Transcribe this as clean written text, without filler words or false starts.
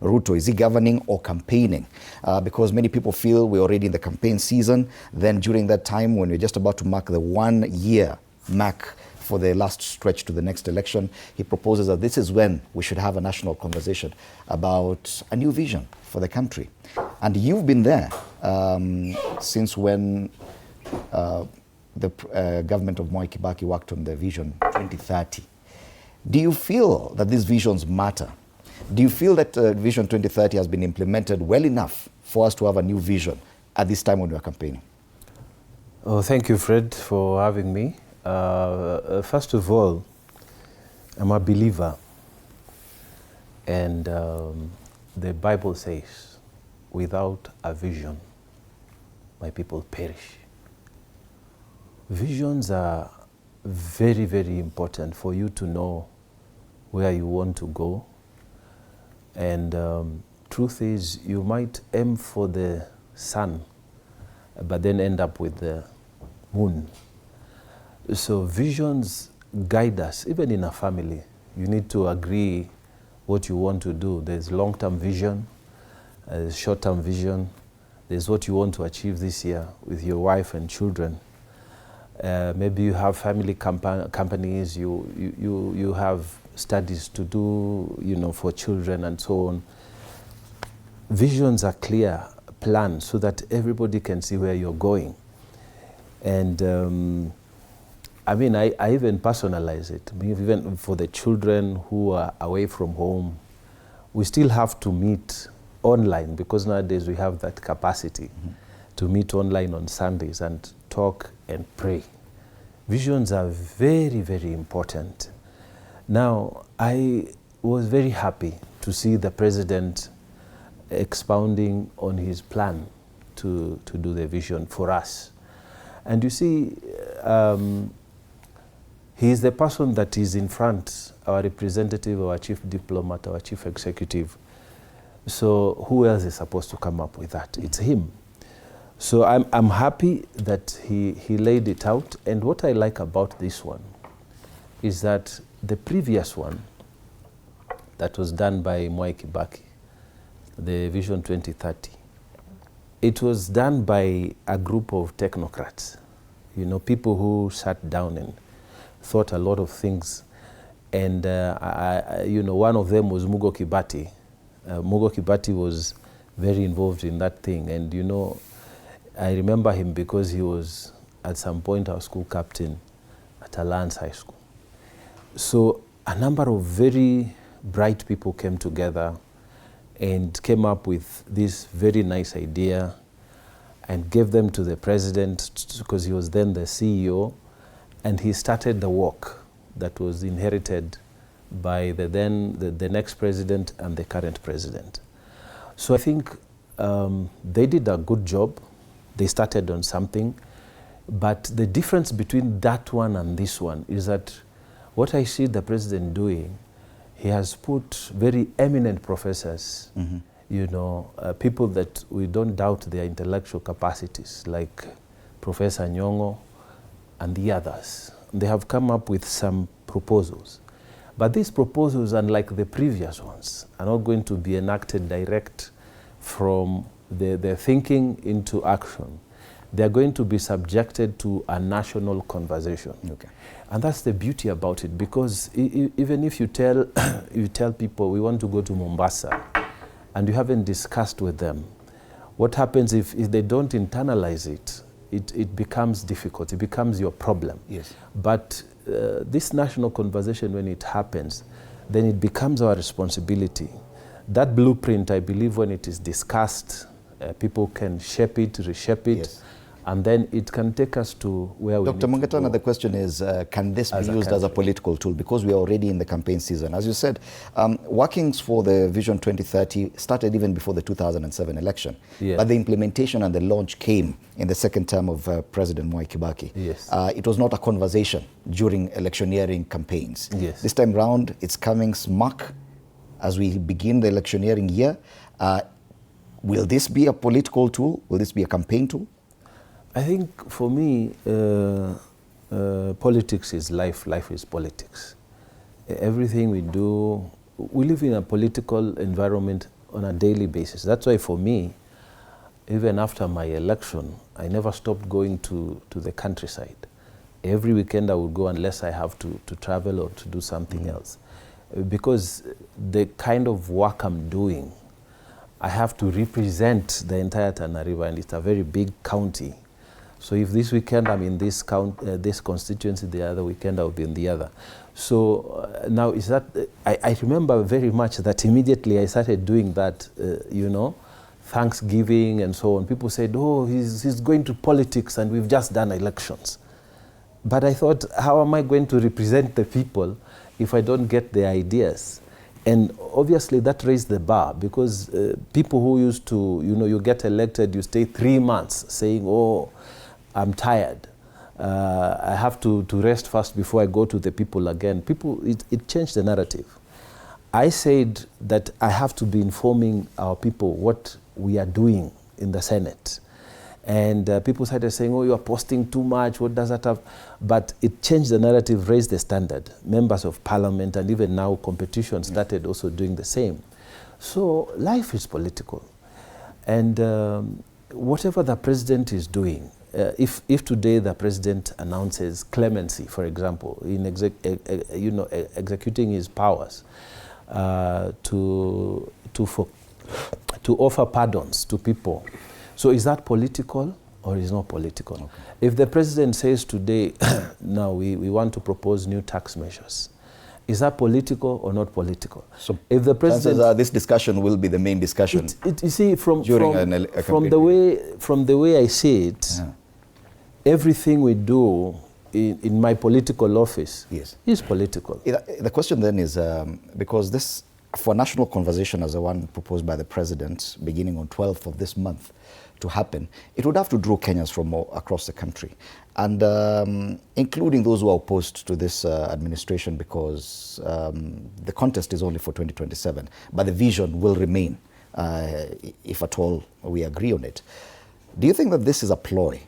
Ruto? Is he governing or campaigning? Because many people feel we're already in the campaign season. Then during that time, when we're just about to mark the 1 year mark for the last stretch to the next election, he proposes that this is when we should have a national conversation about a new vision for the country. And you've been there since when the government of Mwai Kibaki worked on the Vision 2030. Do you feel that these visions matter? Do you feel that Vision 2030 has been implemented well enough for us to have a new vision at this time when we are campaigning? Oh, thank you, Fred, for having me. First of all, I'm a believer, and the Bible says, without a vision, my people perish. Visions are very, very important for you to know where you want to go. And truth is, you might aim for the sun, but then end up with the moon. So visions guide us, even in a family. You need to agree what you want to do. There's long-term vision, there's short-term vision, there's what you want to achieve this year with your wife and children. Maybe you have family companies, you have studies to do, for children and so on. Visions are clear, plans, so that everybody can see where you're going. And I mean, I even personalize it. I mean, even for the children who are away from home, we still have to meet online, because nowadays we have that capacity to meet online on Sundays and talk and pray. Visions are very, very important. Now, I was very happy to see the president expounding on his plan to do the vision for us. And you see, he is the person that is in front, our representative, our chief diplomat, our chief executive. So who else is supposed to come up with that? It's him. So I'm happy that he laid it out. And what I like about this one is that the previous one that was done by Mwai Kibaki, the Vision 2030, it was done by a group of technocrats, people who sat down and thought a lot of things. And, one of them was Mugo Kibati. Mugo Kibati was very involved in that thing. And, I remember him because he was, at some point, our school captain at Alliance High School. So a number of very bright people came together and came up with this very nice idea and gave them to the president, because he was then the CEO, and he started the work that was inherited by the next president and the current president. So I think they did a good job. They started on something, but the difference between that one and this one is that what I see the president doing, he has put very eminent professors, people that we don't doubt their intellectual capacities, like Professor Nyong'o and the others. They have come up with some proposals. But these proposals, unlike the previous ones, are not going to be enacted direct from the thinking into action. They're going to be subjected to a national conversation. Okay. And that's the beauty about it, because even if you tell people we want to go to Mombasa and you haven't discussed with them, what happens if they don't internalize it, it becomes difficult, it becomes your problem. Yes. But this national conversation, when it happens, then it becomes our responsibility. That blueprint, I believe, when it is discussed, people can shape it, reshape it, yes, and then it can take us to where we Dr. Mungatana, the question is, can this be used as a political tool? Because we are already in the campaign season. As you said, workings for the Vision 2030 started even before the 2007 election. Yes. But the implementation and the launch came in the second term of President Mwai Kibaki. Yes. It was not a conversation during electioneering campaigns. Yes. This time round, it's coming smack as we begin the electioneering year. Will this be a political tool? Will this be a campaign tool? I think for me, politics is life, life is politics. Everything we do, we live in a political environment on a daily basis. That's why for me, even after my election, I never stopped going to the countryside. Every weekend I would go unless I have to travel or to do something else. Because the kind of work I'm doing, I have to represent the entire Tana River, and it's a very big county. So if this weekend I'm in this constituency, the other weekend I'll be in the other. So now is that, I remember very much that immediately I started doing that, you know, Thanksgiving and so on. People said, oh, he's going to politics and we've just done elections. But I thought, how am I going to represent the people if I don't get the ideas? And obviously that raised the bar, because people who used to, you know, you get elected, you stay 3 months saying, oh, I'm tired. I have to rest first before I go to the people again. It changed the narrative. I said that I have to be informing our people what we are doing in the Senate. And people started saying, oh, you are posting too much, what does that have? But it changed the narrative, raised the standard. Members of parliament and even now competition started also doing the same. So life is political. And whatever the president is doing, if today the president announces clemency, for example, in executing his powers to offer pardons to people, so is that political or is not political? Okay. If the president says today, now we want to propose new tax measures, is that political or not political? So if the president, this discussion will be the main discussion. You see, from the way I see it, everything we do in my political office is political. The question then is, because this, for a national conversation as the one proposed by the president beginning on 12th of this month to happen, it would have to draw Kenyans from across the country, and including those who are opposed to this administration, because the contest is only for 2027, but the vision will remain if at all we agree on it. Do you think that this is a ploy